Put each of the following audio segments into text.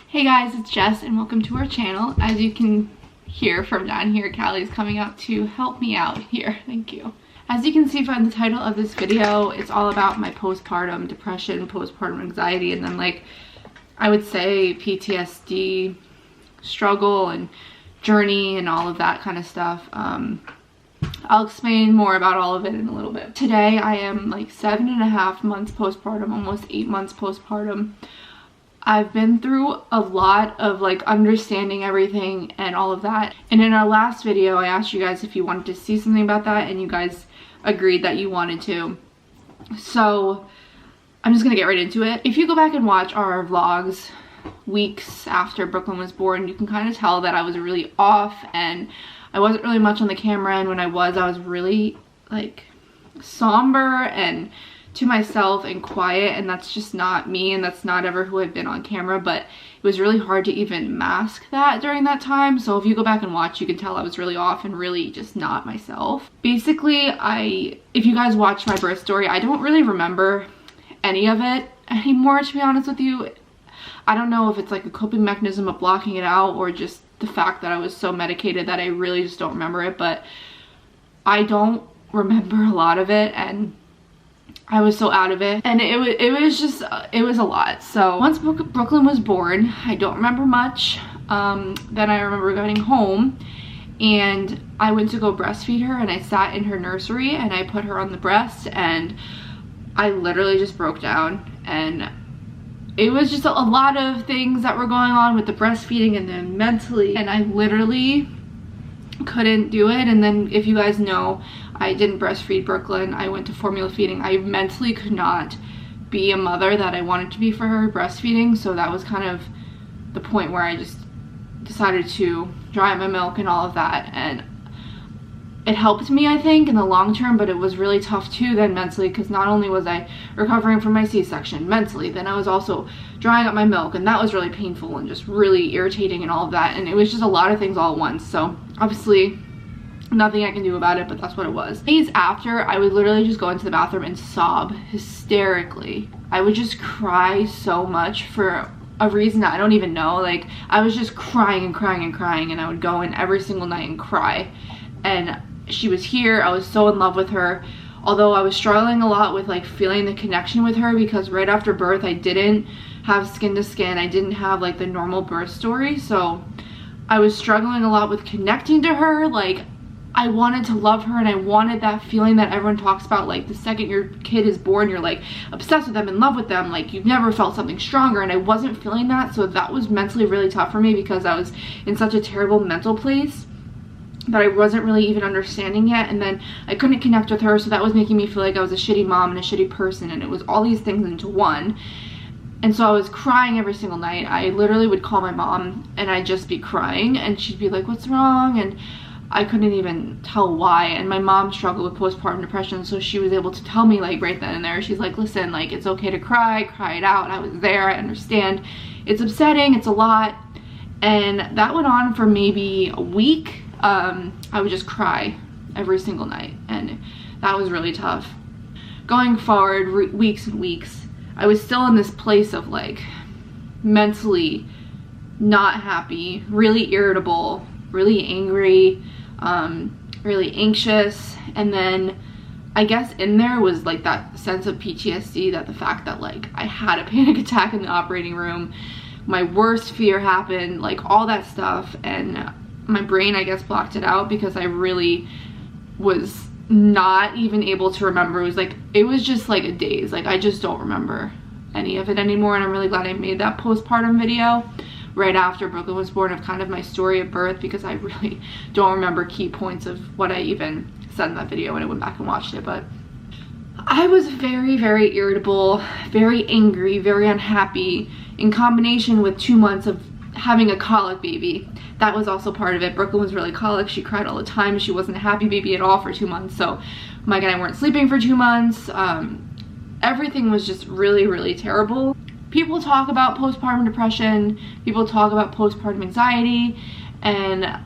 Hey guys, it's Jess and welcome to our channel. As you can hear from down here, Callie's coming up to help me out here. Thank you. As you can see from the title of this video, it's all about my postpartum depression, postpartum anxiety, and then like I would say PTSD struggle and journey and all of that kind of stuff. I'll explain more about all of it in a little bit. Today I am like 7.5 months postpartum, almost 8 months postpartum. I've been through a lot of like understanding everything and all of that. And in our last video, I asked you guys if you wanted to see something about that, and you guys agreed that you wanted to. So I'm just gonna get right into it. If you go back and watch our vlogs weeks after Brooklyn was born, you can kind of tell that I was really off and I wasn't really much on the camera, and when I was really like somber and to myself and quiet, and that's just not me, and that's not ever who I've been on camera. But it was really hard to even mask that during that time. So if you go back and watch, you can tell I was really off and really just not myself. Basically, if you guys watch my birth story, I don't really remember any of it anymore, to be honest with you. I don't know if it's like a coping mechanism of blocking it out, or just the fact that I was so medicated that I really just don't remember it. But I don't remember a lot of it, and I was so out of it, and it was a lot. So once Brooklyn was born, I don't remember much. Then I remember going home, and I went to go breastfeed her, and I sat in her nursery and I put her on the breast, and I literally just broke down. And it was just a lot of things that were going on with the breastfeeding and then mentally, and I literally couldn't do it. And then, if you guys know, I didn't breastfeed Brooklyn. I went to formula feeding. I mentally could not be a mother that I wanted to be for her breastfeeding. So that was kind of the point where I just decided to dry out my milk and all of that. And it helped me, I think, in the long term, but it was really tough too then mentally, because not only was I recovering from my C-section mentally, then I was also drying up my milk, and that was really painful and just really irritating and all of that. And it was just a lot of things all at once. So obviously nothing I can do about it, but that's what it was. Days after, I would literally just go into the bathroom and sob hysterically. I would just cry so much for a reason that I don't even know. Like, I was just crying and crying and crying, and I would go in every single night and cry. And she was here. I was so in love with her, although I was struggling a lot with like feeling the connection with her, because right after birth I didn't have skin to skin. I didn't have like the normal birth story, so I was struggling a lot with connecting to her. Like, I wanted to love her, and I wanted that feeling that everyone talks about, like the second your kid is born you're like obsessed with them, in love with them, like you've never felt something stronger, and I wasn't feeling that. So that was mentally really tough for me, because I was in such a terrible mental place that I wasn't really even understanding yet. And then I couldn't connect with her, so that was making me feel like I was a shitty mom and a shitty person, and it was all these things into one. And so I was crying every single night. I literally would call my mom and I'd just be crying, and she'd be like, what's wrong? And I couldn't even tell why. And my mom struggled with postpartum depression, so she was able to tell me like right then and there. She's like, listen, like it's okay to cry it out. I was there, I understand. It's upsetting, it's a lot. And that went on for maybe a week. I would just cry every single night, and that was really tough. Going forward, weeks and weeks, I was still in this place of like mentally not happy, really irritable, really angry, really anxious. And then I guess in there was like that sense of PTSD, that the fact that like I had a panic attack in the operating room, my worst fear happened, like all that stuff. And my brain, I guess, blocked it out, because I really was not even able to remember. It was just like a daze. Like, I just don't remember any of it anymore. And I'm really glad I made that postpartum video right after Brooklyn was born, of kind of my story of birth, because I really don't remember key points of what I even said in that video when I went back and watched it. But I was very, very irritable, very angry, very unhappy, in combination with 2 months of having a colic baby. That was also part of it. Brooklyn was really colic. She cried all the time. She wasn't a happy baby at all for 2 months. So Mike and I weren't sleeping for 2 months. Everything was just really, really terrible. People talk about postpartum depression. People talk about postpartum anxiety. And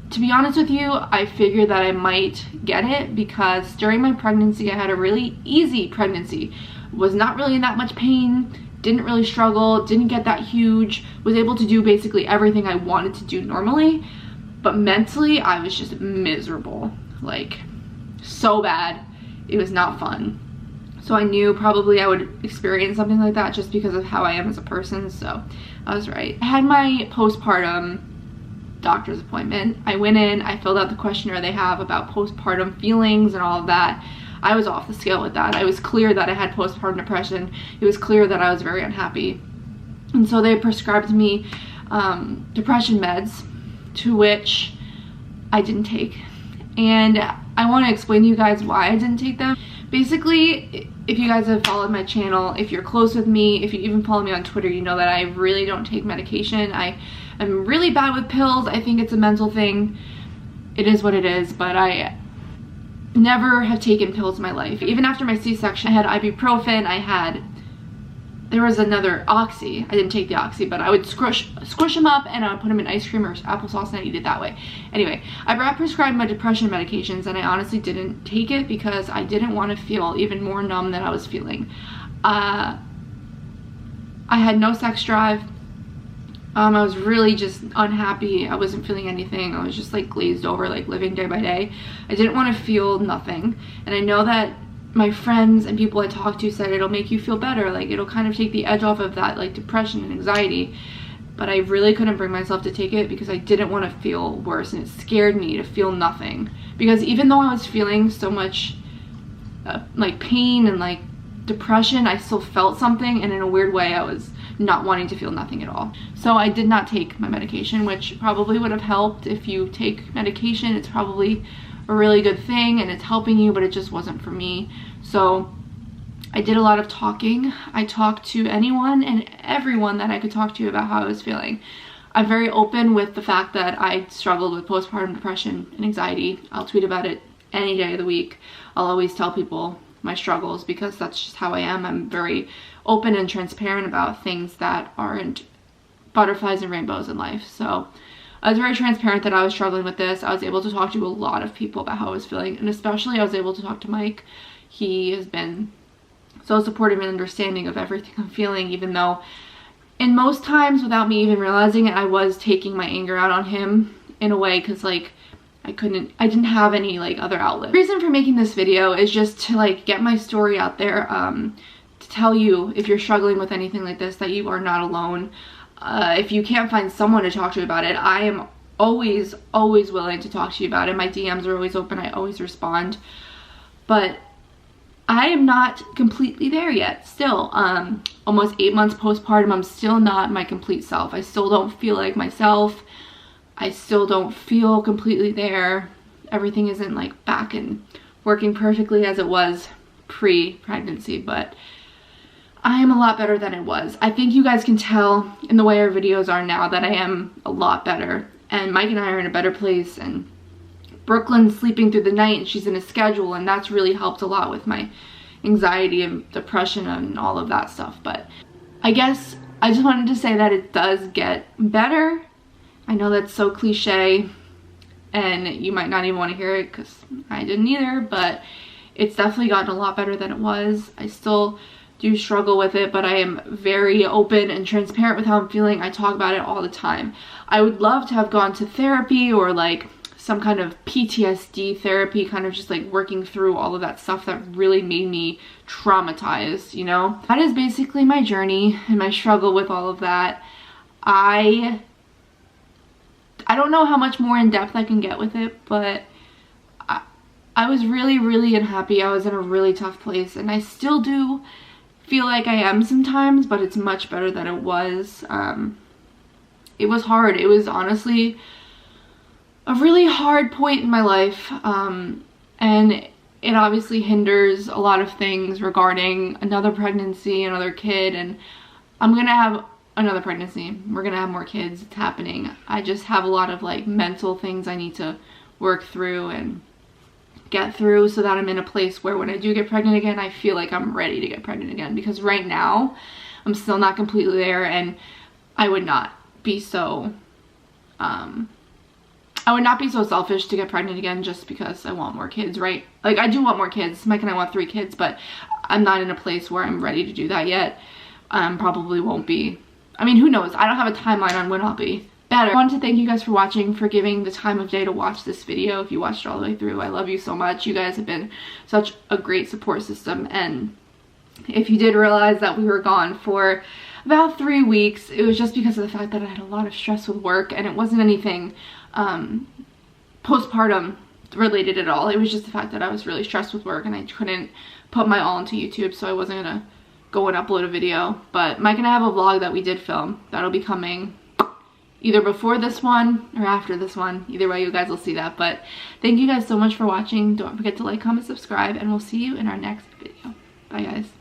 to be honest with you, I figured that I might get it, because during my pregnancy, I had a really easy pregnancy. Was not really in that much pain. didn't really struggle, didn't get that huge, was able to do basically everything I wanted to do normally, but mentally I was just miserable, like so bad. It was not fun. So I knew probably I would experience something like that just because of how I am as a person, so I was right. I had my postpartum doctor's appointment. I went in, I filled out the questionnaire they have about postpartum feelings and all of that. I was off the scale with that. It was clear that I had postpartum depression. It was clear that I was very unhappy. And so they prescribed me depression meds, to which I didn't take. And I want to explain to you guys why I didn't take them. Basically, if you guys have followed my channel, if you're close with me, if you even follow me on Twitter, you know that I really don't take medication. I am really bad with pills. I think it's a mental thing. It is what it is, but I never have taken pills in my life. Even after my C-section, I had ibuprofen, there was another Oxy. I didn't take the Oxy, but I would squish them up and I would put them in ice cream or applesauce and I'd eat it that way. Anyway, I got prescribed my depression medications and I honestly didn't take it because I didn't want to feel even more numb than I was feeling. I had no sex drive. I was really just unhappy. I wasn't feeling anything. I was just like glazed over, like living day by day. I didn't want to feel nothing. And I know that my friends and people I talked to said it'll make you feel better, like it'll kind of take the edge off of that like depression and anxiety, but I really couldn't bring myself to take it because I didn't want to feel worse, and it scared me to feel nothing, because even though I was feeling so much like pain and like depression, I still felt something, and in a weird way I was not wanting to feel nothing at all. So I did not take my medication, which probably would have helped. If you take medication, it's probably a really good thing and it's helping you, but it just wasn't for me. So I did a lot of talking. I talked to anyone and everyone that I could talk to about how I was feeling. I'm very open with the fact that I struggled with postpartum depression and anxiety. I'll tweet about it any day of the week. I'll always tell people my struggles because that's just how I am. I'm very open and transparent about things that aren't butterflies and rainbows in life. So I was very transparent that I was struggling with this. I was able to talk to a lot of people about how I was feeling, and especially I was able to talk to Mike. He has been so supportive and understanding of everything I'm feeling, even though in most times without me even realizing it, I was taking my anger out on him in a way, because like I didn't have any like other outlet. The reason for making this video is just to like get my story out there, to tell you if you're struggling with anything like this that you are not alone. If you can't find someone to talk to about it, I am always willing to talk to you about it. My DMs are always open. I always respond. But I am not completely there yet. Still, almost 8 months postpartum, I'm still not my complete self. I still don't feel like myself. I still don't feel completely there. Everything isn't like back and working perfectly as it was pre-pregnancy, but I am a lot better than it was. I think you guys can tell in the way our videos are now that I am a lot better. And Mike and I are in a better place, and Brooklyn's sleeping through the night and she's in a schedule, and that's really helped a lot with my anxiety and depression and all of that stuff. But I guess I just wanted to say that it does get better. I know that's so cliche and you might not even want to hear it because I didn't either, but it's definitely gotten a lot better than it was. I still do struggle with it, but I am very open and transparent with how I'm feeling. I talk about it all the time. I would love to have gone to therapy or like some kind of PTSD therapy, kind of just like working through all of that stuff that really made me traumatized, you know? That is basically my journey and my struggle with all of that. I don't know how much more in depth I can get with it, but I was really unhappy. I was in a really tough place, and I still do feel like I am sometimes, but it's much better than it was. It was hard. It was honestly a really hard point in my life, and it obviously hinders a lot of things regarding another pregnancy, another kid, and I'm gonna have another pregnancy. We're gonna have more kids. It's happening. I just have a lot of like mental things I need to work through and get through so that I'm in a place where when I do get pregnant again, I feel like I'm ready to get pregnant again, because right now I'm still not completely there, and I would not be so selfish to get pregnant again just because I want more kids, right? Like, I do want more kids. Mike and I want 3 kids, but I'm not in a place where I'm ready to do that yet. probably won't be. I mean, who knows? I don't have a timeline on when I'll be better. I wanted to thank you guys for watching, for giving the time of day to watch this video. If you watched it all the way through, I love you so much. You guys have been such a great support system. And if you did realize that we were gone for about 3 weeks, it was just because of the fact that I had a lot of stress with work, and it wasn't anything postpartum related at all. It was just the fact that I was really stressed with work and I couldn't put my all into YouTube, so I wasn't gonna go and upload a video. But Mike and I have a vlog that we did film that'll be coming either before this one or after this one. Either way, you guys will see that. But thank you guys so much for watching. Don't forget to like, comment, subscribe, and we'll see you in our next video. Bye guys.